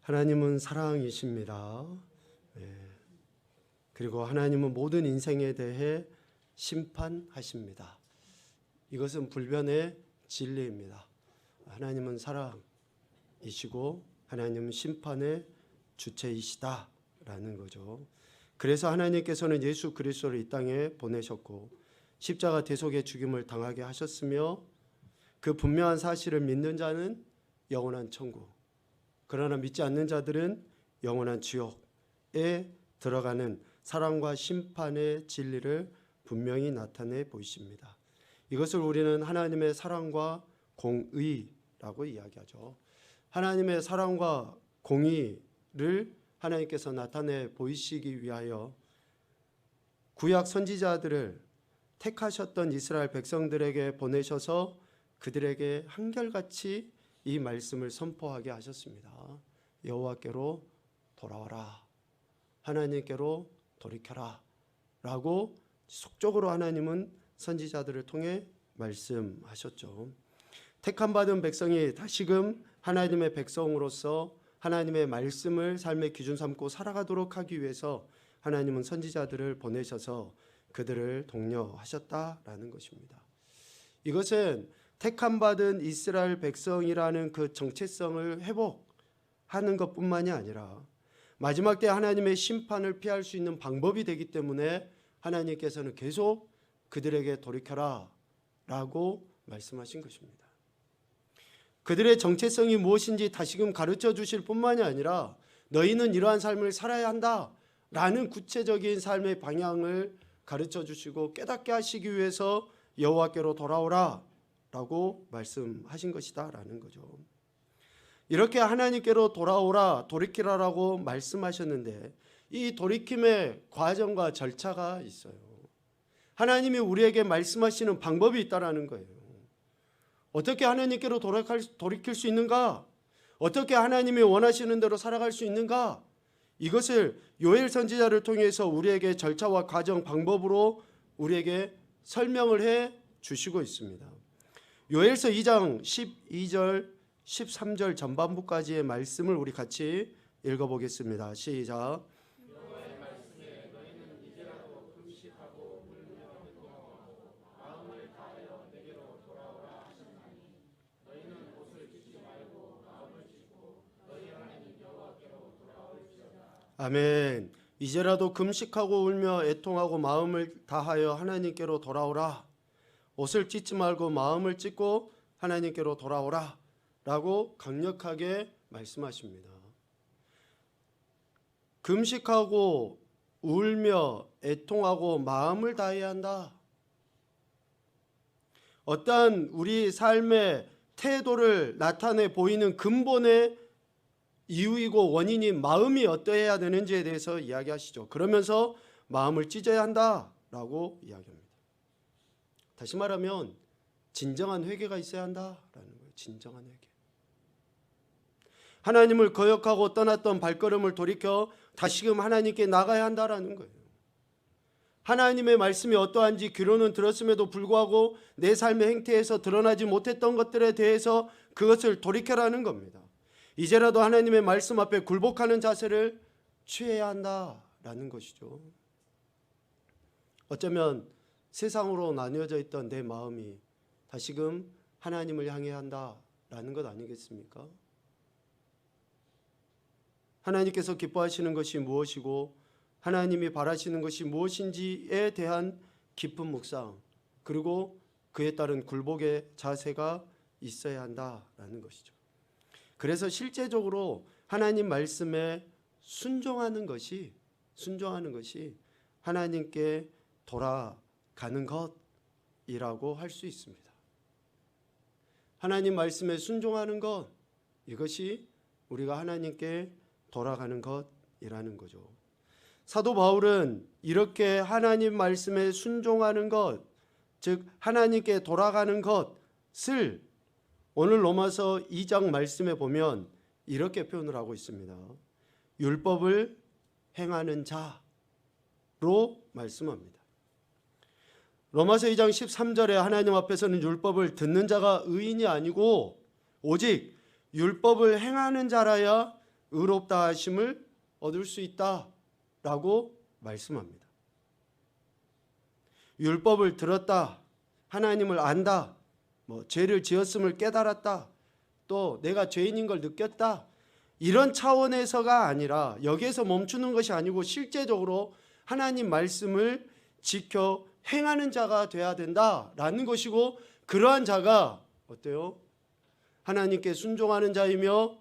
하나님은 사랑이십니다. 그리고 하나님은 모든 인생에 대해 심판하십니다. 이것은 불변의 진리입니다. 하나님은 사랑이시고 하나님은 심판의 주체이시다라는 거죠. 그래서 하나님께서는 예수 그리스도를 이 땅에 보내셨고 십자가 대속의 죽임을 당하게 하셨으며 그 분명한 사실을 믿는 자는 영원한 천국, 그러나 믿지 않는 자들은 영원한 지옥에 들어가는 사랑과 심판의 진리를 분명히 나타내 보이십니다. 이것을 우리는 하나님의 사랑과 공의라고 이야기하죠. 하나님의 사랑과 공의를 하나님께서 나타내 보이시기 위하여 구약 선지자들을 택하셨던 이스라엘 백성들에게 보내셔서 그들에게 한결같이 이 말씀을 선포하게 하셨습니다. 여호와께로 돌아와라, 하나님께로 돌이켜라 라고 속적으로 하나님은 선지자들을 통해 말씀하셨죠. 택함받은 백성이 다시금 하나님의 백성으로서 하나님의 말씀을 삶의 기준 삼고 살아가도록 하기 위해서 하나님은 선지자들을 보내셔서 그들을 독려하셨다라는 것입니다. 이것은 택함받은 이스라엘 백성이라는 그 정체성을 회복하는 것뿐만이 아니라 마지막 때 하나님의 심판을 피할 수 있는 방법이 되기 때문에 하나님께서는 계속 그들에게 돌이켜라 라고 말씀하신 것입니다. 그들의 정체성이 무엇인지 다시금 가르쳐 주실 뿐만이 아니라 너희는 이러한 삶을 살아야 한다 라는 구체적인 삶의 방향을 가르쳐 주시고 깨닫게 하시기 위해서 여호와께로 돌아오라 라고 말씀하신 것이다 라는 거죠. 이렇게 하나님께로 돌아오라, 돌이키라라고 말씀하셨는데 이 돌이킴의 과정과 절차가 있어요. 하나님이 우리에게 말씀하시는 방법이 있다라는 거예요. 어떻게 하나님께로 돌이킬 수 있는가? 어떻게 하나님이 원하시는 대로 살아갈 수 있는가? 이것을 요엘 선지자를 통해서 우리에게 절차와 과정, 방법으로 우리에게 설명을 해 주시고 있습니다. 요엘서 2장 12절 13절 전반부까지의 말씀을 우리 같이 읽어보겠습니다. 시작. 여호와의 말씀에 너희는 이제라도 금식하고 울며 애통하고 마음을 다하여 내게로 돌아오라 하셨나니 너희는 옷을 찢지 말고 마음을 찢고 너희 하나님 여호와께로 돌아올지어다. 아멘. 이제라도 금식하고 울며 애통하고 마음을 다하여 하나님께로 돌아오라. 옷을 찢지 말고 마음을 찢고 하나님께로 돌아오라 라고 강력하게 말씀하십니다. 금식하고 울며 애통하고 마음을 다해야 한다. 어떠한 우리 삶의 태도를 나타내 보이는 근본의 이유이고 원인인 마음이 어떠해야 되는지에 대해서 이야기하시죠. 그러면서 마음을 찢어야 한다라고 이야기합니다. 다시 말하면 진정한 회개가 있어야 한다라는 거예요. 진정한 회개. 하나님을 거역하고 떠났던 발걸음을 돌이켜 다시금 하나님께 나가야 한다라는 거예요. 하나님의 말씀이 어떠한지 귀로는 들었음에도 불구하고 내 삶의 행태에서 드러나지 못했던 것들에 대해서 그것을 돌이켜라는 겁니다. 이제라도 하나님의 말씀 앞에 굴복하는 자세를 취해야 한다라는 것이죠. 어쩌면 세상으로 나뉘어져 있던 내 마음이 다시금 하나님을 향해야 한다라는 것 아니겠습니까? 하나님께서 기뻐하시는 것이 무엇이고 하나님이 바라시는 것이 무엇인지에 대한 깊은 묵상, 그리고 그에 따른 굴복의 자세가 있어야 한다라는 것이죠. 그래서 실제적으로 하나님 말씀에 순종하는 것이 하나님께 돌아가는 것이라고 할 수 있습니다. 하나님 말씀에 순종하는 것, 이것이 우리가 하나님께 돌아가는 것이라는 거죠. 사도 바울은 이렇게 하나님 말씀에 순종하는 것, 즉 하나님께 돌아가는 것을 오늘 로마서 2장 말씀에 보면 이렇게 표현을 하고 있습니다. 율법을 행하는 자로 말씀합니다. 로마서 2장 13절에 하나님 앞에서는 율법을 듣는 자가 의인이 아니고 오직 율법을 행하는 자라야 의롭다 하심을 얻을 수 있다라고 말씀합니다. 율법을 들었다, 하나님을 안다, 죄를 지었음을 깨달았다, 또 내가 죄인인 걸 느꼈다, 이런 차원에서가 아니라 여기에서 멈추는 것이 아니고 실제적으로 하나님 말씀을 지켜 행하는 자가 돼야 된다라는 것이고, 그러한 자가 어때요? 하나님께 순종하는 자이며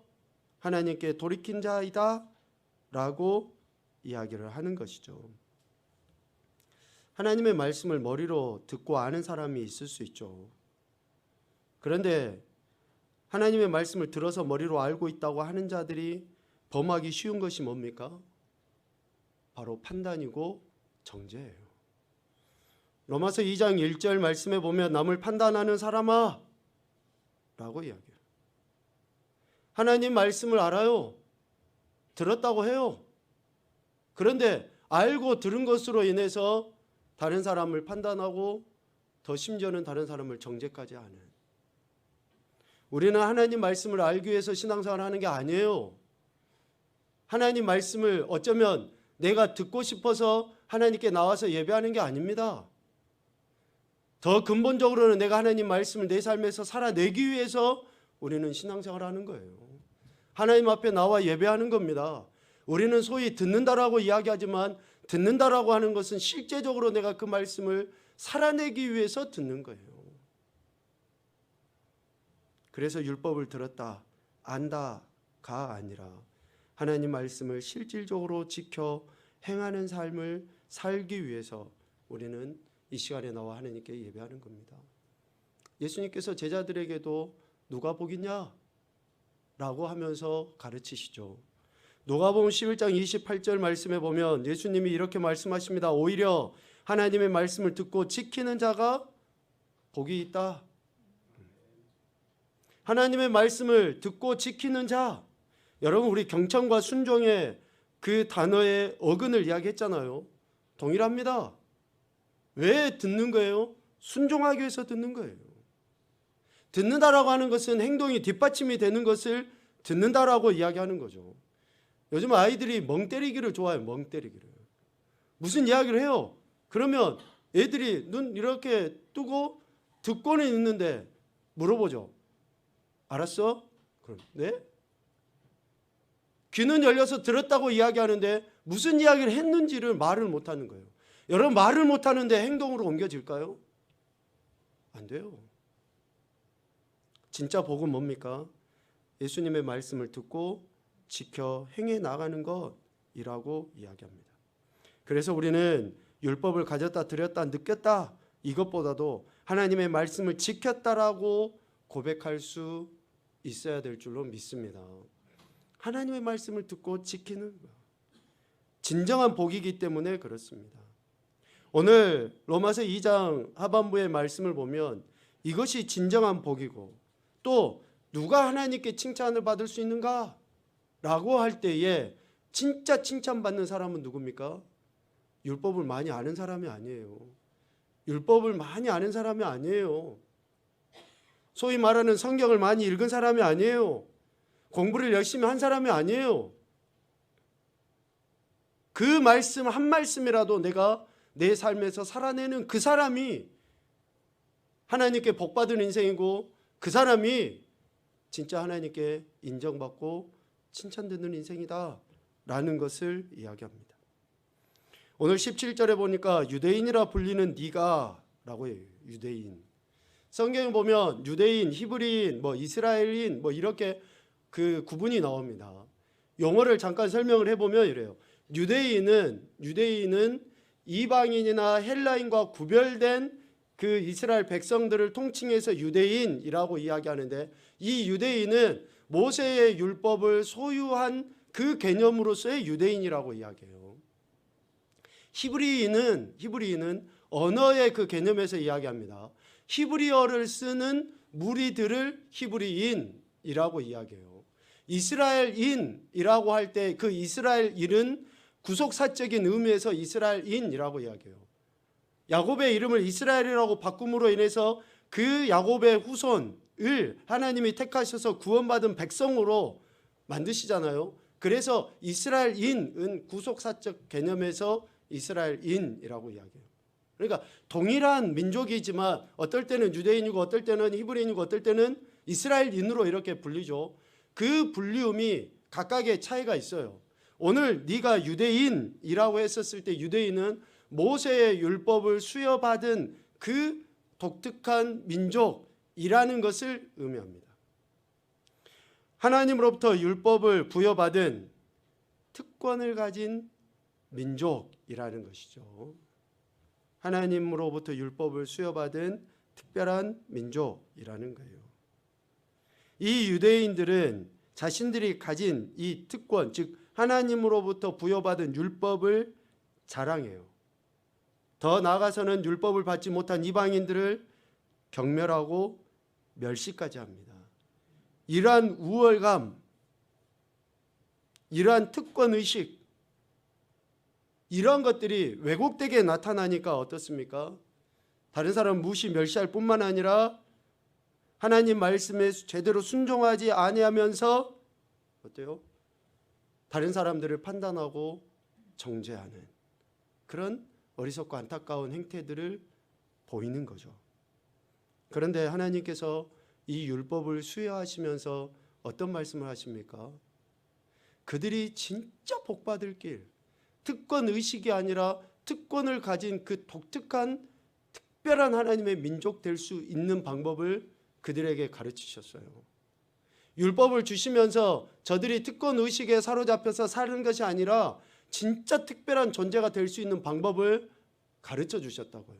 하나님께 돌이킨 자이다 라고 이야기를 하는 것이죠. 하나님의 말씀을 머리로 듣고 아는 사람이 있을 수 있죠. 그런데 하나님의 말씀을 들어서 머리로 알고 있다고 하는 자들이 범하기 쉬운 것이 뭡니까? 바로 판단이고 정죄예요. 로마서 2장 1절 말씀에 보면 남을 판단하는 사람아 라고 이야기해요. 하나님 말씀을 알아요. 들었다고 해요. 그런데 알고 들은 것으로 인해서 다른 사람을 판단하고 더 심지어는 다른 사람을 정죄까지 하는, 우리는 하나님 말씀을 알기 위해서 신앙생활을 하는 게 아니에요. 하나님 말씀을 어쩌면 내가 듣고 싶어서 하나님께 나와서 예배하는 게 아닙니다. 더 근본적으로는 내가 하나님 말씀을 내 삶에서 살아내기 위해서 우리는 신앙생활을 하는 거예요. 하나님 앞에 나와 예배하는 겁니다. 우리는 소위 듣는다라고 이야기하지만 듣는다라고 하는 것은 실제적으로 내가 그 말씀을 살아내기 위해서 듣는 거예요. 그래서 율법을 들었다, 안다가 아니라 하나님 말씀을 실질적으로 지켜 행하는 삶을 살기 위해서 우리는 이 시간에 나와 하나님께 예배하는 겁니다. 예수님께서 제자들에게도 누가 복이냐? 라고 하면서 가르치시죠. 누가복음 11장 28절 말씀에 보면 예수님이 이렇게 말씀하십니다. 오히려 하나님의 말씀을 듣고 지키는 자가 복이 있다. 하나님의 말씀을 듣고 지키는 자, 여러분 우리 경청과 순종의 그 단어의 어근을 이야기했잖아요. 동일합니다. 왜 듣는 거예요? 순종하기 위해서 듣는 거예요. 듣는다라고 하는 것은 행동이 뒷받침이 되는 것을 듣는다라고 이야기하는 거죠. 요즘 아이들이 멍 때리기를 좋아해요. 멍 때리기를. 무슨 이야기를 해요? 그러면 애들이 눈 이렇게 뜨고 듣고는 있는데 물어보죠. 알았어? 그럼 네? 귀는 열려서 들었다고 이야기하는데 무슨 이야기를 했는지를 말을 못하는 거예요. 여러분 말을 못하는데 행동으로 옮겨질까요? 안 돼요. 진짜 복은 뭡니까? 예수님의 말씀을 듣고 지켜 행해 나가는 것이라고 이야기합니다. 그래서 우리는 율법을 가졌다, 들였다, 느꼈다 이것보다도 하나님의 말씀을 지켰다라고 고백할 수 있어야 될 줄로 믿습니다. 하나님의 말씀을 듣고 지키는 것, 진정한 복이기 때문에 그렇습니다. 오늘 로마서 2장 하반부의 말씀을 보면 이것이 진정한 복이고, 또 누가 하나님께 칭찬을 받을 수 있는가? 라고 할 때에 진짜 칭찬받는 사람은 누굽니까? 율법을 많이 아는 사람이 아니에요. 율법을 많이 아는 사람이 아니에요. 소위 말하는 성경을 많이 읽은 사람이 아니에요. 공부를 열심히 한 사람이 아니에요. 그 말씀 한 말씀이라도 내가 내 삶에서 살아내는 그 사람이 하나님께 복받은 인생이고, 그 사람이 진짜 하나님께 인정받고 칭찬되는 인생이다 라는 것을 이야기합니다. 오늘 17절에 보니까 유대인이라 불리는 네가 라고 해요. 유대인. 성경에 보면 유대인, 히브리인, 이스라엘인 이렇게 그 구분이 나옵니다. 용어를 잠깐 설명을 해보면 이래요. 유대인은 이방인이나 헬라인과 구별된 그 이스라엘 백성들을 통칭해서 유대인이라고 이야기하는데, 이 유대인은 모세의 율법을 소유한 그 개념으로서의 유대인이라고 이야기해요. 히브리인은 언어의 그 개념에서 이야기합니다. 히브리어를 쓰는 무리들을 히브리인이라고 이야기해요. 이스라엘인이라고 할 때 그 이스라엘인은 구속사적인 의미에서 이스라엘인이라고 이야기해요. 야곱의 이름을 이스라엘이라고 바꿈으로 인해서 그 야곱의 후손을 하나님이 택하셔서 구원받은 백성으로 만드시잖아요. 그래서 이스라엘인은 구속사적 개념에서 이스라엘인이라고 이야기해요. 그러니까 동일한 민족이지만 어떨 때는 유대인이고 어떨 때는 히브리인이고 어떨 때는 이스라엘인으로 이렇게 불리죠. 그 불리움이 각각의 차이가 있어요. 오늘 네가 유대인이라고 했었을 때 유대인은 모세의 율법을 수여받은 그 독특한 민족이라는 것을 의미합니다. 하나님으로부터 율법을 부여받은 특권을 가진 민족이라는 것이죠. 하나님으로부터 율법을 수여받은 특별한 민족이라는 거예요. 이 유대인들은 자신들이 가진 이 특권, 즉 하나님으로부터 부여받은 율법을 자랑해요. 더 나아가서는 율법을 받지 못한 이방인들을 경멸하고 멸시까지 합니다. 이러한 우월감, 이러한 특권의식, 이러한 것들이 왜곡되게 나타나니까 어떻습니까? 다른 사람 무시 멸시할 뿐만 아니라 하나님 말씀에 제대로 순종하지 아니하면서 어때요? 다른 사람들을 판단하고 정죄하는 그런 어리석고 안타까운 행태들을 보이는 거죠. 그런데 하나님께서 이 율법을 수여하시면서 어떤 말씀을 하십니까? 그들이 진짜 복받을 길, 특권 의식이 아니라 특권을 가진 그 독특한 특별한 하나님의 민족 될 수 있는 방법을 그들에게 가르치셨어요. 율법을 주시면서 저들이 특권 의식에 사로잡혀서 사는 것이 아니라 진짜 특별한 존재가 될 수 있는 방법을 가르쳐 주셨다고요.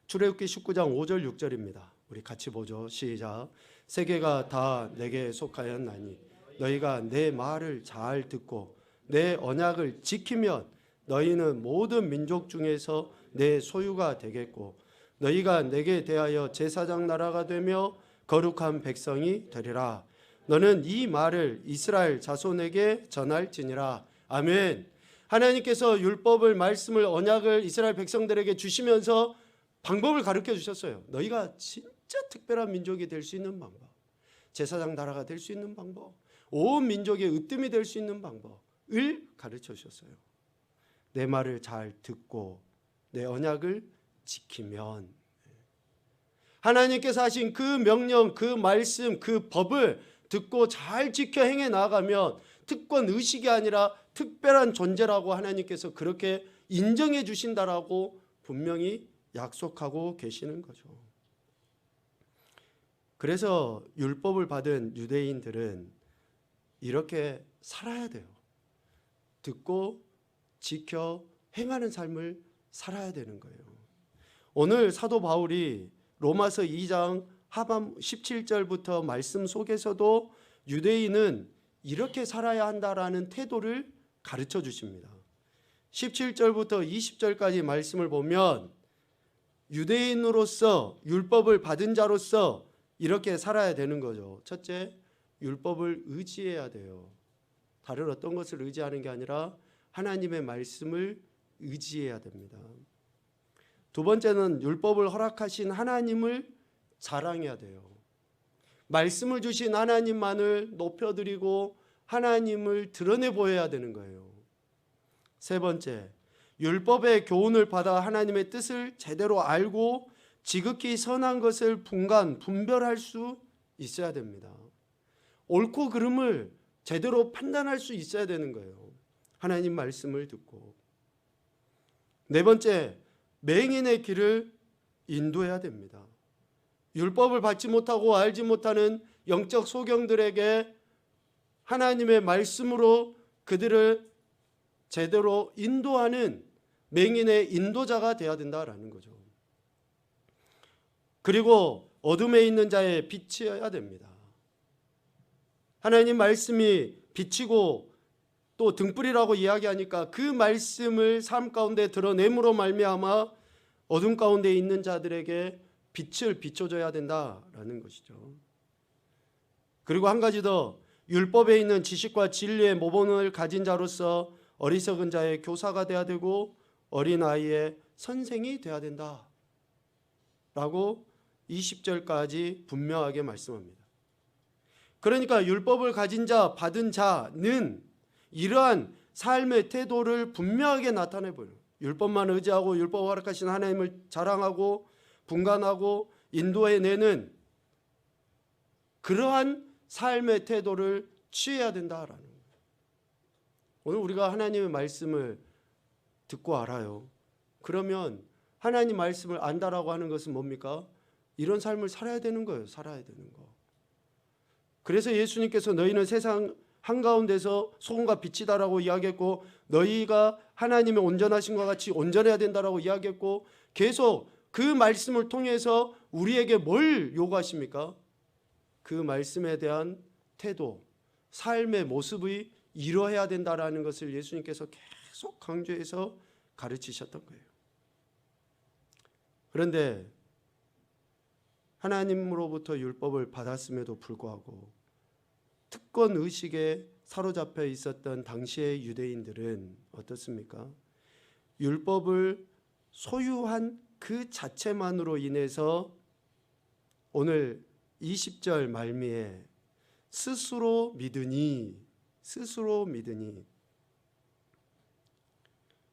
출애굽기 19장 5절 6절입니다. 우리 같이 보죠. 시작. 세계가 다 내게 속하였나니 너희가 내 말을 잘 듣고 내 언약을 지키면 너희는 모든 민족 중에서 내 소유가 되겠고 너희가 내게 대하여 제사장 나라가 되며 거룩한 백성이 되리라. 너는 이 말을 이스라엘 자손에게 전할지니라. 아멘. 하나님께서 율법을, 말씀을, 언약을 이스라엘 백성들에게 주시면서 방법을 가르쳐 주셨어요. 너희가 진짜 특별한 민족이 될 수 있는 방법, 제사장 나라가 될 수 있는 방법, 온 민족의 으뜸이 될 수 있는 방법을 가르쳐 주셨어요. 내 말을 잘 듣고 내 언약을 지키면, 하나님께서 하신 그 명령, 그 말씀, 그 법을 듣고 잘 지켜 행해 나가면 특권 의식이 아니라 특별한 존재라고 하나님께서 그렇게 인정해 주신다라고 분명히 약속하고 계시는 거죠. 그래서 율법을 받은 유대인들은 이렇게 살아야 돼요. 듣고 지켜 행하는 삶을 살아야 되는 거예요. 오늘 사도 바울이 로마서 2장 하반 17절부터 말씀 속에서도 유대인은 이렇게 살아야 한다라는 태도를 가르쳐 주십니다. 17절부터 20절까지 말씀을 보면 유대인으로서 율법을 받은 자로서 이렇게 살아야 되는 거죠. 첫째, 율법을 의지해야 돼요. 다른 어떤 것을 의지하는 게 아니라 하나님의 말씀을 의지해야 됩니다. 두 번째는 율법을 허락하신 하나님을 자랑해야 돼요. 말씀을 주신 하나님만을 높여드리고 하나님을 드러내 보여야 되는 거예요. 세 번째, 율법의 교훈을 받아 하나님의 뜻을 제대로 알고 지극히 선한 것을 분별할 수 있어야 됩니다. 옳고 그름을 제대로 판단할 수 있어야 되는 거예요. 하나님 말씀을 듣고. 네 번째, 맹인의 길을 인도해야 됩니다. 율법을 받지 못하고 알지 못하는 영적 소경들에게 하나님의 말씀으로 그들을 제대로 인도하는 맹인의 인도자가 되어야 된다라는 거죠. 그리고 어둠에 있는 자의 빛이어야 됩니다. 하나님 말씀이 빛이고 또 등불이라고 이야기하니까 그 말씀을 삶 가운데 드러냄으로 말미암아 어둠 가운데 있는 자들에게 빛을 비춰줘야 된다라는 것이죠. 그리고 한 가지 더, 율법에 있는 지식과 진리의 모범을 가진 자로서 어리석은 자의 교사가 돼야 되고 어린아이의 선생이 돼야 된다 라고 20절까지 분명하게 말씀합니다. 그러니까 율법을 가진 자, 받은 자는 이러한 삶의 태도를 분명하게 나타내 보여요. 율법만 의지하고 율법 허락하신 하나님을 자랑하고 분간하고 인도해내는 그러한 삶의 태도를 취해야 된다라는 거예요. 오늘 우리가 하나님의 말씀을 듣고 알아요. 그러면 하나님 말씀을 안다라고 하는 것은 뭡니까? 이런 삶을 살아야 되는 거예요. 살아야 되는 거. 그래서 예수님께서 너희는 세상 한가운데서 소금과 빛이다라고 이야기했고, 너희가 하나님의 온전하신 것 같이 온전해야 된다라고 이야기했고, 계속 그 말씀을 통해서 우리에게 뭘 요구하십니까? 그 말씀에 대한 태도, 삶의 모습이 이러해야 된다라는 것을 예수님께서 계속 강조해서 가르치셨던 거예요. 그런데 하나님으로부터 율법을 받았음에도 불구하고 특권 의식에 사로잡혀 있었던 당시의 유대인들은 어떻습니까? 율법을 소유한 그 자체만으로 인해서 오늘 20절 말미에 스스로 믿으니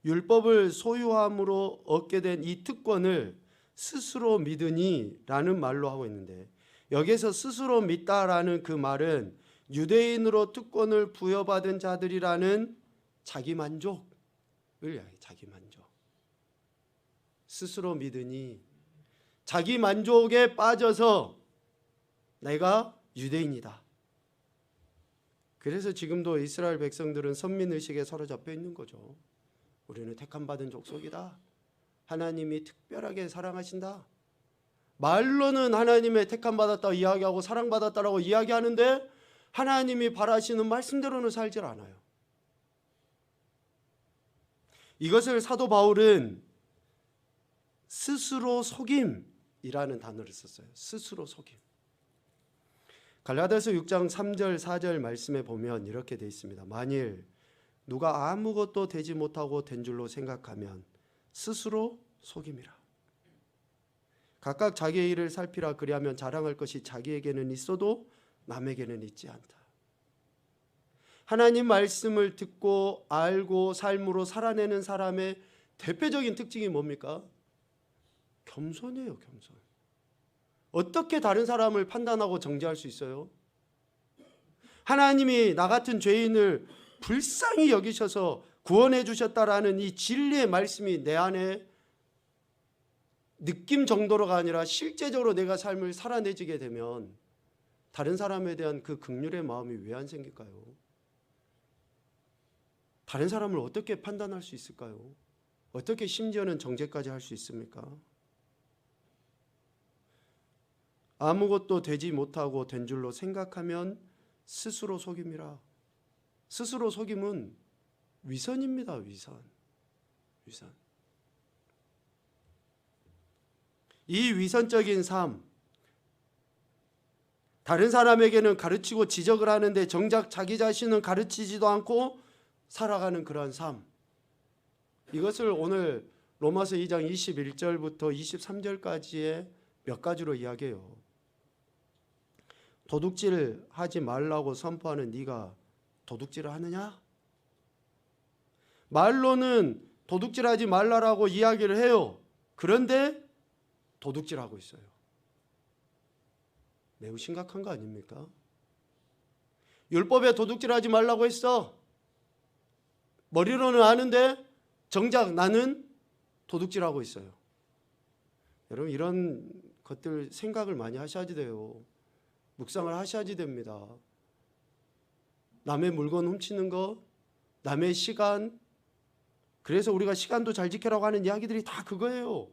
율법을 소유함으로 얻게 된 이 특권을 스스로 믿으니라는 말로 하고 있는데, 여기에서 스스로 믿다라는 그 말은 유대인으로 특권을 부여받은 자들이라는 자기만족을 이야기해요. 자기만족. 스스로 믿으니 자기만족에 빠져서 내가 유대인이다. 그래서 지금도 이스라엘 백성들은 선민의식에 사로잡혀 있는 거죠. 우리는 택함받은 족속이다. 하나님이 특별하게 사랑하신다. 말로는 하나님의 택함받았다고 이야기하고 사랑받았다라고 이야기하는데 하나님이 바라시는 말씀대로는 살질 않아요. 이것을 사도 바울은 스스로 속임이라는 단어를 썼어요. 스스로 속임. 갈라디아서 6장 3절 4절 말씀에 보면 이렇게 되어 있습니다. 만일 누가 아무것도 되지 못하고 된 줄로 생각하면 스스로 속임이라. 각각 자기의 일을 살피라. 그리하면 자랑할 것이 자기에게는 있어도 남에게는 있지 않다. 하나님 말씀을 듣고 알고 삶으로 살아내는 사람의 대표적인 특징이 뭡니까? 겸손이에요. 겸손. 어떻게 다른 사람을 판단하고 정죄할 수 있어요? 하나님이 나 같은 죄인을 불쌍히 여기셔서 구원해 주셨다라는 이 진리의 말씀이 내 안에 느낌 정도로가 아니라 실제적으로 내가 삶을 살아내지게 되면 다른 사람에 대한 그 긍휼의 마음이 왜 안 생길까요? 다른 사람을 어떻게 판단할 수 있을까요? 어떻게 심지어는 정죄까지 할 수 있습니까? 아무것도 되지 못하고 된 줄로 생각하면 스스로 속임이라. 스스로 속임은 위선입니다. 위선. 이 위선적인 삶, 다른 사람에게는 가르치고 지적을 하는데 정작 자기 자신은 가르치지도 않고 살아가는 그러한 삶, 이것을 오늘 로마서 2장 21절부터 23절까지의 몇 가지로 이야기해요. 도둑질 하지 말라고 선포하는 네가 도둑질을 하느냐? 말로는 도둑질하지 말라라고 이야기를 해요. 그런데 도둑질하고 있어요. 매우 심각한 거 아닙니까? 율법에 도둑질하지 말라고 했어. 머리로는 아는데 정작 나는 도둑질하고 있어요. 여러분, 이런 것들 생각을 많이 하셔야지 돼요. 묵상을 하셔야지 됩니다. 남의 물건 훔치는 거, 남의 시간, 그래서 우리가 시간도 잘 지키라고 하는 이야기들이 다 그거예요.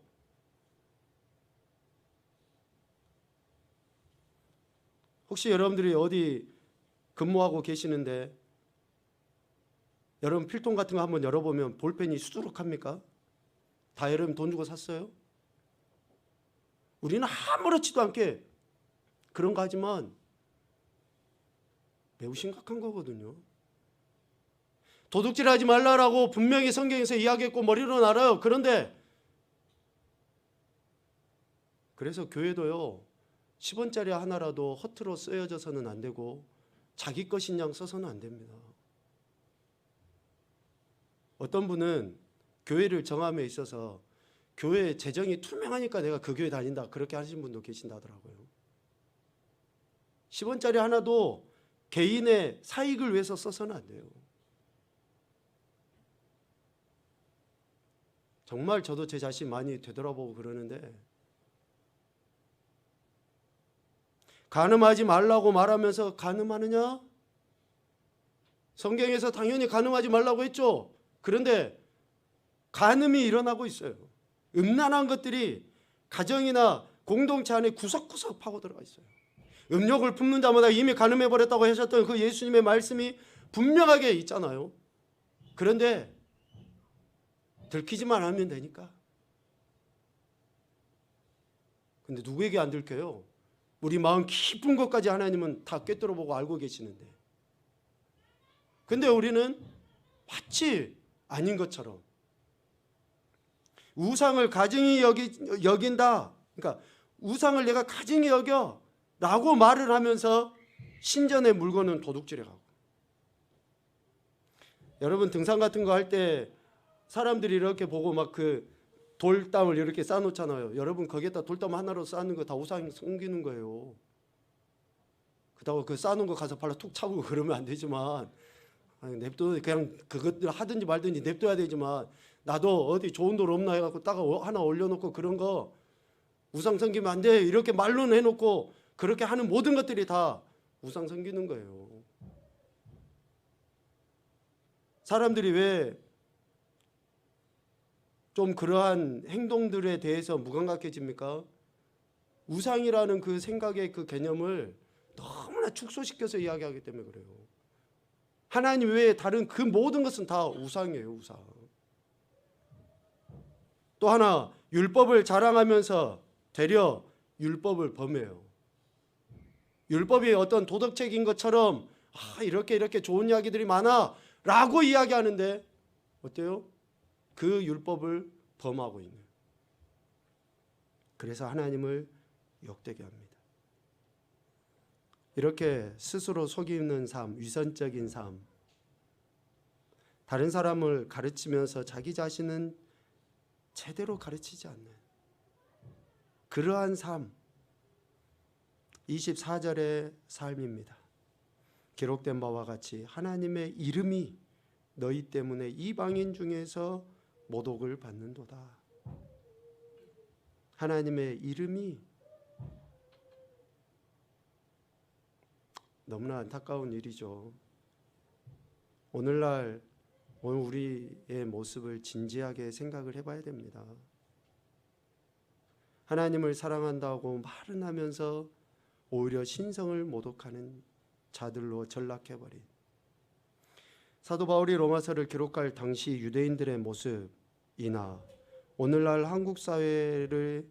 혹시 여러분들이 어디 근무하고 계시는데 여러분 필통 같은 거 한번 열어보면 볼펜이 수두룩합니까? 다 여러분 돈 주고 샀어요? 우리는 아무렇지도 않게 그런 거 하지만 매우 심각한 거거든요. 도둑질하지 말라라고 분명히 성경에서 이야기했고 머리로는 알아요. 그런데 그래서 교회도요, 10원짜리 하나라도 허투루 쓰여져서는 안 되고 자기 것인 양 써서는 안 됩니다. 어떤 분은 교회를 정함에 있어서 교회 재정이 투명하니까 내가 그 교회 다닌다, 그렇게 하신 분도 계신다더라고요. 10원짜리 하나도 개인의 사익을 위해서 써서는 안 돼요. 정말 저도 제 자신 많이 되돌아보고 그러는데, 간음하지 말라고 말하면서 간음하느냐? 성경에서 당연히 간음하지 말라고 했죠. 그런데 간음이 일어나고 있어요. 음란한 것들이 가정이나 공동체 안에 구석구석 파고 들어가 있어요. 음욕을 품는 자마다 이미 간음해버렸다고 하셨던 그 예수님의 말씀이 분명하게 있잖아요. 그런데 들키지만 않으면 되니까. 근데 누구에게 안 들켜요? 우리 마음 깊은 것까지 하나님은 다 꿰뚫어보고 알고 계시는데, 근데 우리는 마치 아닌 것처럼 우상을 가증히 여긴다, 그러니까 우상을 내가 가증히 여겨 라고 말을 하면서 신전의 물건은 도둑질해 가고. 여러분 등산 같은 거 할 때 사람들이 이렇게 보고 막 그 돌담을 이렇게 쌓아놓잖아요. 여러분 거기에다 돌담 하나로 쌓는 거 다 우상 숨기는 거예요. 그렇다고 그 쌓아놓은 거 가서 발로 툭 차고 그러면 안 되지만, 냅둬, 그냥 그것들 하든지 말든지 냅둬야 되지만, 나도 어디 좋은 돌 없나 해갖고 딱 하나 올려놓고 그런 거 우상 섬기면 안 돼 이렇게 말로는 해놓고 그렇게 하는 모든 것들이 다 우상 섬기는 거예요. 사람들이 왜 좀 그러한 행동들에 대해서 무감각해집니까? 우상이라는 그 생각의 그 개념을 너무나 축소시켜서 이야기하기 때문에 그래요. 하나님 외에 다른 그 모든 것은 다 우상이에요, 우상. 또 하나, 율법을 자랑하면서 되려 율법을 범해요. 율법이 어떤 도덕책인 것처럼 이렇게 좋은 이야기들이 많아 라고 이야기하는데 어때요? 그 율법을 범하고 있는. 그래서 하나님을 욕되게 합니다. 이렇게 스스로 속이는 삶, 위선적인 삶, 다른 사람을 가르치면서 자기 자신은 제대로 가르치지 않는 그러한 삶, 24절의 삶입니다. 기록된 바와 같이 하나님의 이름이 너희 때문에 이방인 중에서 모독을 받는도다. 하나님의 이름이 너무나 안타까운 일이죠. 오늘 우리의 모습을 진지하게 생각을 해봐야 됩니다. 하나님을 사랑한다고 말은 하면서 오히려 신성을 모독하는 자들로 전락해버린, 사도 바울이 로마서를 기록할 당시 유대인들의 모습이나 오늘날 한국 사회에서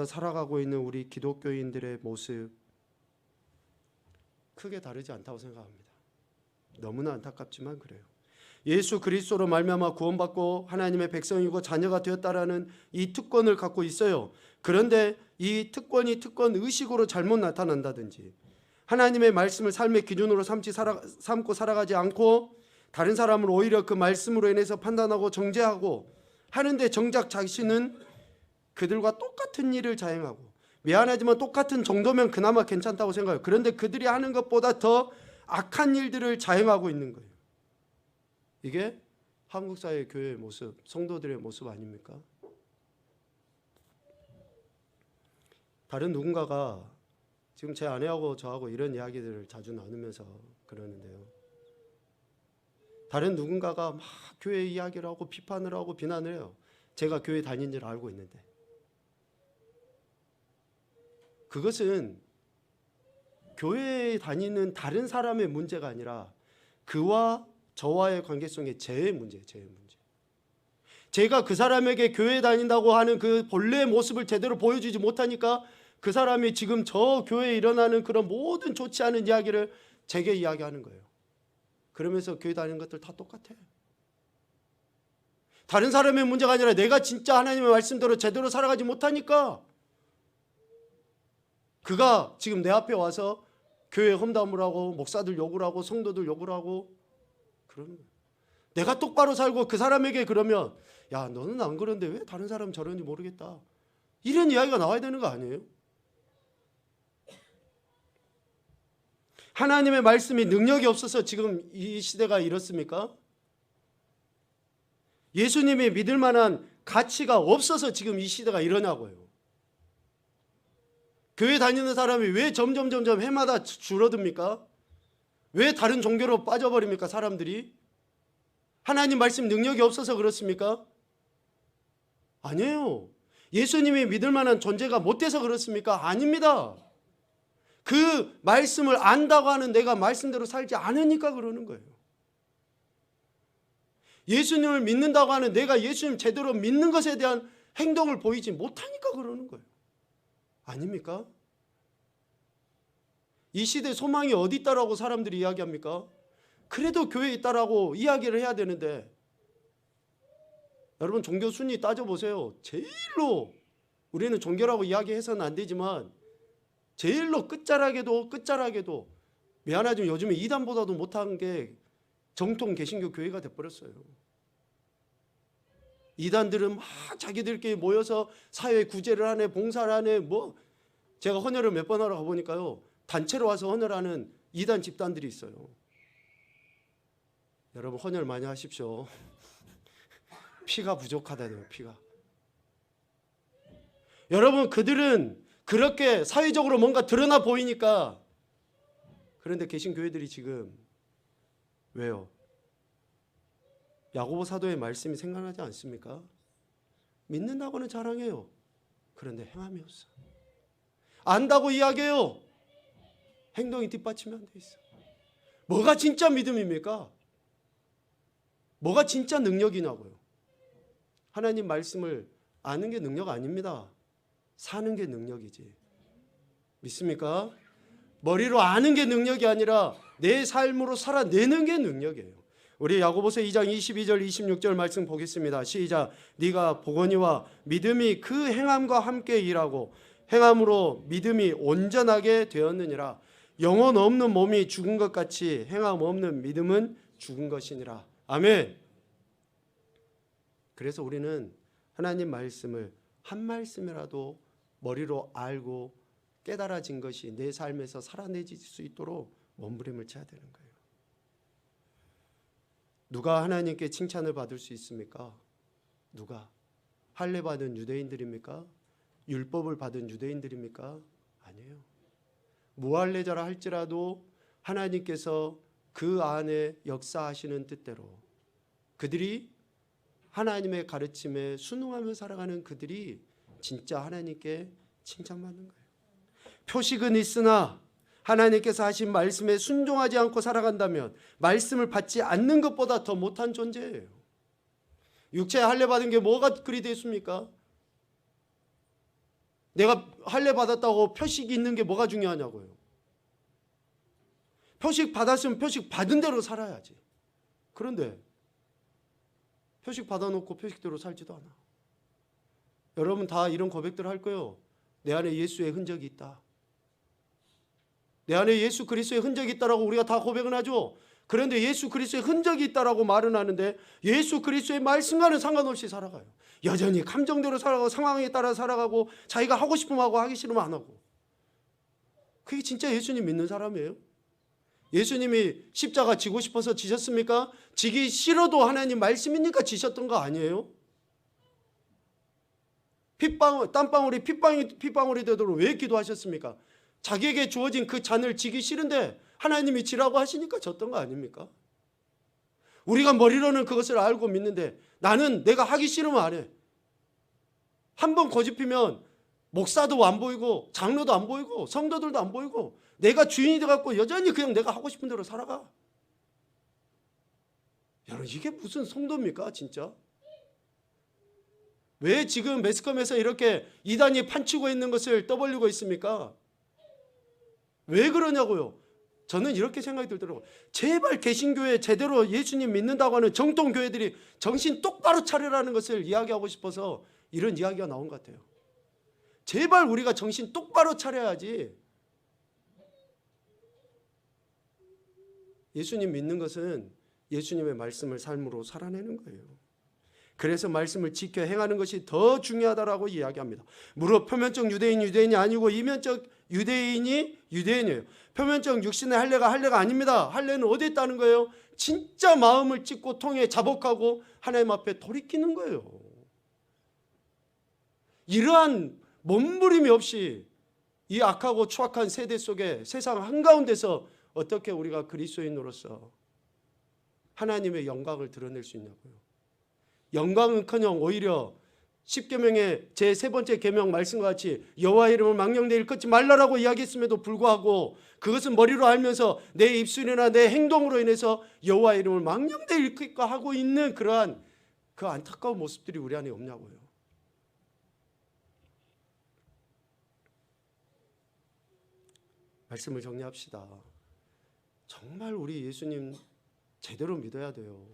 살아가고 있는 우리 기독교인들의 모습 크게 다르지 않다고 생각합니다. 너무나 안타깝지만 그래요. 예수 그리스도로 말미암아 구원받고 하나님의 백성이고 자녀가 되었다라는 이 특권을 갖고 있어요. 그런데 이 특권이 특권 의식으로 잘못 나타난다든지, 하나님의 말씀을 삶의 기준으로 삼고 살아가지 않고 다른 사람을 오히려 그 말씀으로 인해서 판단하고 정죄하고 하는데, 정작 자신은 그들과 똑같은 일을 자행하고, 미안하지만 똑같은 정도면 그나마 괜찮다고 생각해요. 그런데 그들이 하는 것보다 더 악한 일들을 자행하고 있는 거예요. 이게 한국 사회 교회의 모습, 성도들의 모습 아닙니까? 다른 누군가가 지금 제 아내하고 저하고 이런 이야기들을 자주 나누면서 그러는데요. 다른 누군가가 막 교회 이야기를 하고 비판을 하고 비난을 해요. 제가 교회 다닌 줄 알고 있는데. 그것은 교회에 다니는 다른 사람의 문제가 아니라 그와 저와의 관계성의 제 문제예요. 제 문제. 제가 그 사람에게 교회 다닌다고 하는 그 본래의 모습을 제대로 보여주지 못하니까 그 사람이 지금 저 교회에 일어나는 그런 모든 좋지 않은 이야기를 제게 이야기하는 거예요. 그러면서 교회 다니는 것들 다 똑같아. 다른 사람의 문제가 아니라 내가 진짜 하나님의 말씀대로 제대로 살아가지 못하니까 그가 지금 내 앞에 와서 교회 험담을 하고 목사들 욕을 하고 성도들 욕을 하고 그러는 거예요. 내가 똑바로 살고 그 사람에게 그러면 야 너는 안 그런데 왜 다른 사람 저러는지 모르겠다. 이런 이야기가 나와야 되는 거 아니에요? 하나님의 말씀이 능력이 없어서 지금 이 시대가 이렇습니까? 예수님이 믿을 만한 가치가 없어서 지금 이 시대가 이러냐고요. 교회 다니는 사람이 왜 점점 해마다 줄어듭니까? 왜 다른 종교로 빠져버립니까? 사람들이 하나님 말씀 능력이 없어서 그렇습니까? 아니에요. 예수님이 믿을 만한 존재가 못 돼서 그렇습니까? 아닙니다. 그 말씀을 안다고 하는 내가 말씀대로 살지 않으니까 그러는 거예요. 예수님을 믿는다고 하는 내가 예수님 제대로 믿는 것에 대한 행동을 보이지 못하니까 그러는 거예요. 아닙니까? 이 시대 소망이 어디 있다라고 사람들이 이야기합니까? 그래도 교회에 있다라고 이야기를 해야 되는데 여러분 종교 순위 따져보세요. 제일로 우리는 종교라고 이야기해서는 안 되지만 제일로 끝자락에도 미안하지만 요즘에 이단보다도 못한 게 정통 개신교 교회가 돼버렸어요. 이단들은 막 자기들끼리 모여서 사회 구제를 하네 봉사를 하네 뭐 제가 헌혈을 몇 번 하러 가보니까요. 단체로 와서 헌혈하는 이단 집단들이 있어요. 여러분 헌혈 많이 하십시오. 피가 부족하다네요. 피가. 여러분 그들은 그렇게 사회적으로 뭔가 드러나 보이니까 그런데 개신교회들이 지금 왜요? 야고보 사도의 말씀이 생각나지 않습니까? 믿는다고는 자랑해요. 그런데 행함이 없어. 안다고 이야기해요. 행동이 뒷받침이 안 돼 있어. 뭐가 진짜 믿음입니까? 뭐가 진짜 능력이냐고요. 하나님 말씀을 아는 게 능력 아닙니다. 사는 게 능력이지. 믿습니까? 머리로 아는 게 능력이 아니라 내 삶으로 살아내는 게 능력이에요. 우리 야고보서 2장 22절 26절 말씀 보겠습니다. 시작. 네가 보거니와 믿음이 그 행함과 함께 일하고 행함으로 믿음이 온전하게 되었느니라. 영혼 없는 몸이 죽은 것 같이 행함 없는 믿음은 죽은 것이니라. 아멘. 그래서 우리는 하나님 말씀을 한 말씀이라도 머리로 알고 깨달아진 것이 내 삶에서 살아내질 수 있도록 몸부림을 쳐야 되는 거예요. 누가 하나님께 칭찬을 받을 수 있습니까? 누가? 할례 받은 유대인들입니까? 율법을 받은 유대인들입니까? 아니에요. 무할례자라 할지라도 하나님께서 그 안에 역사하시는 뜻대로 그들이 하나님의 가르침에 순응하며 살아가는 그들이 진짜 하나님께 칭찬받는 거예요. 표식은 있으나 하나님께서 하신 말씀에 순종하지 않고 살아간다면 말씀을 받지 않는 것보다 더 못한 존재예요. 육체에 할례 받은 게 뭐가 그리 됐습니까? 내가 할례 받았다고 표식이 있는 게 뭐가 중요하냐고요. 표식 받았으면 표식 받은 대로 살아야지. 그런데 표식 받아놓고 표식대로 살지도 않아. 여러분 다 이런 고백들 할 거예요. 내 안에 예수의 흔적이 있다. 내 안에 예수 그리스도의 흔적이 있다라고 우리가 다 고백은 하죠. 그런데 예수 그리스도의 흔적이 있다라고 말은 하는데 예수 그리스도의 말씀과는 상관없이 살아가요. 여전히 감정대로 살아가고 상황에 따라 살아가고 자기가 하고 싶으면 하고 하기 싫으면 안 하고. 그게 진짜 예수님 믿는 사람이에요? 예수님이 십자가 지고 싶어서 지셨습니까? 지기 싫어도 하나님 말씀이니까 지셨던 거 아니에요? 땀방울이 핏방울이 되도록 왜 기도하셨습니까? 자기에게 주어진 그 잔을 지기 싫은데 하나님이 지라고 하시니까 졌던 거 아닙니까? 우리가 머리로는 그것을 알고 믿는데 나는 내가 하기 싫으면 안 해. 한 번 고집피면 목사도 안 보이고 장로도 안 보이고 성도들도 안 보이고 내가 주인이 돼갖고 여전히 그냥 내가 하고 싶은 대로 살아가. 여러분 이게 무슨 성도입니까 진짜? 왜 지금 매스컴에서 이렇게 이단이 판치고 있는 것을 떠벌리고 있습니까? 왜 그러냐고요. 저는 이렇게 생각이 들더라고요. 제발 개신교회 제대로 예수님 믿는다고 하는 정통교회들이 정신 똑바로 차리라는 것을 이야기하고 싶어서 이런 이야기가 나온 것 같아요. 제발 우리가 정신 똑바로 차려야지. 예수님 믿는 것은 예수님의 말씀을 삶으로 살아내는 거예요. 그래서 말씀을 지켜 행하는 것이 더 중요하다라고 이야기합니다. 무릇 표면적 유대인이 아니고 이면적 유대인이에요. 표면적 육신의 할례가 아닙니다. 할례는 어디에 있다는 거예요? 진짜 마음을 찢고 통해 자복하고 하나님 앞에 돌이키는 거예요. 이러한 몸부림이 없이 이 악하고 추악한 세대 속에 세상 한가운데서 어떻게 우리가 그리스도인으로서 하나님의 영광을 드러낼 수 있냐고요. 영광은커녕 오히려 10계명의 제 세 번째 계명 말씀과 같이 여호와의 이름을 망령되이 일컫지 말라라고 이야기했음에도 불구하고 그것은 머리로 알면서 내 입술이나 내 행동으로 인해서 여호와의 이름을 망령되이 일컫고 하고 있는 그러한 그 안타까운 모습들이 우리 안에 없냐고요. 말씀을 정리합시다. 정말 우리 예수님 제대로 믿어야 돼요.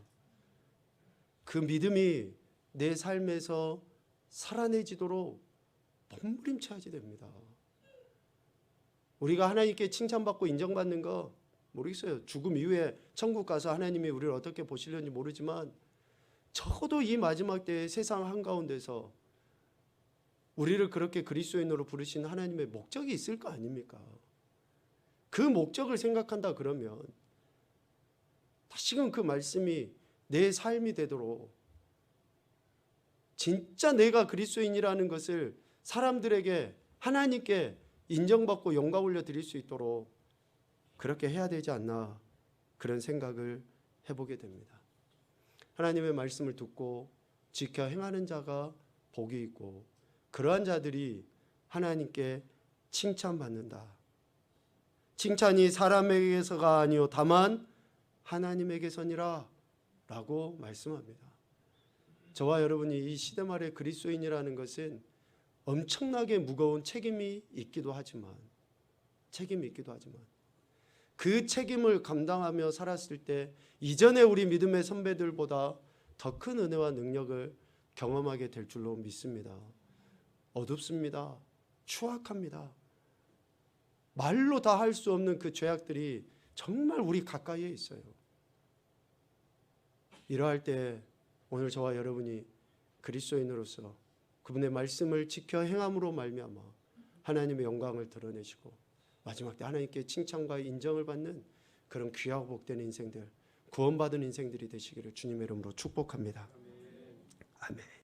그 믿음이 내 삶에서 살아내지도록 몸부림쳐야지 됩니다. 우리가 하나님께 칭찬받고 인정받는 거 모르겠어요. 죽음 이후에 천국 가서 하나님이 우리를 어떻게 보시려는지 모르지만 적어도 이 마지막 때의 세상 한가운데서 우리를 그렇게 그리스도인으로 부르시는 하나님의 목적이 있을 거 아닙니까? 그 목적을 생각한다 그러면 다시금 그 말씀이 내 삶이 되도록 진짜 내가 그리스도인이라는 것을 사람들에게 하나님께 인정받고 영광 올려드릴 수 있도록 그렇게 해야 되지 않나 그런 생각을 해보게 됩니다. 하나님의 말씀을 듣고 지켜 행하는 자가 복이 있고 그러한 자들이 하나님께 칭찬받는다. 칭찬이 사람에게서가 아니요 다만 하나님에게서니라 라고 말씀합니다. 저와 여러분이 이 시대 말의 그리스도인이라는 것은 엄청나게 무거운 책임이 있기도 하지만 그 책임을 감당하며 살았을 때 이전에 우리 믿음의 선배들보다 더 큰 은혜와 능력을 경험하게 될 줄로 믿습니다. 어둡습니다. 추악합니다. 말로 다 할 수 없는 그 죄악들이 정말 우리 가까이에 있어요. 이러할 때 오늘 저와 여러분이 그리스도인으로서 그분의 말씀을 지켜 행함으로 말미암아 하나님의 영광을 드러내시고 마지막 때 하나님께 칭찬과 인정을 받는 그런 귀하고 복된 인생들, 구원받은 인생들이 되시기를 주님의 이름으로 축복합니다. 아멘.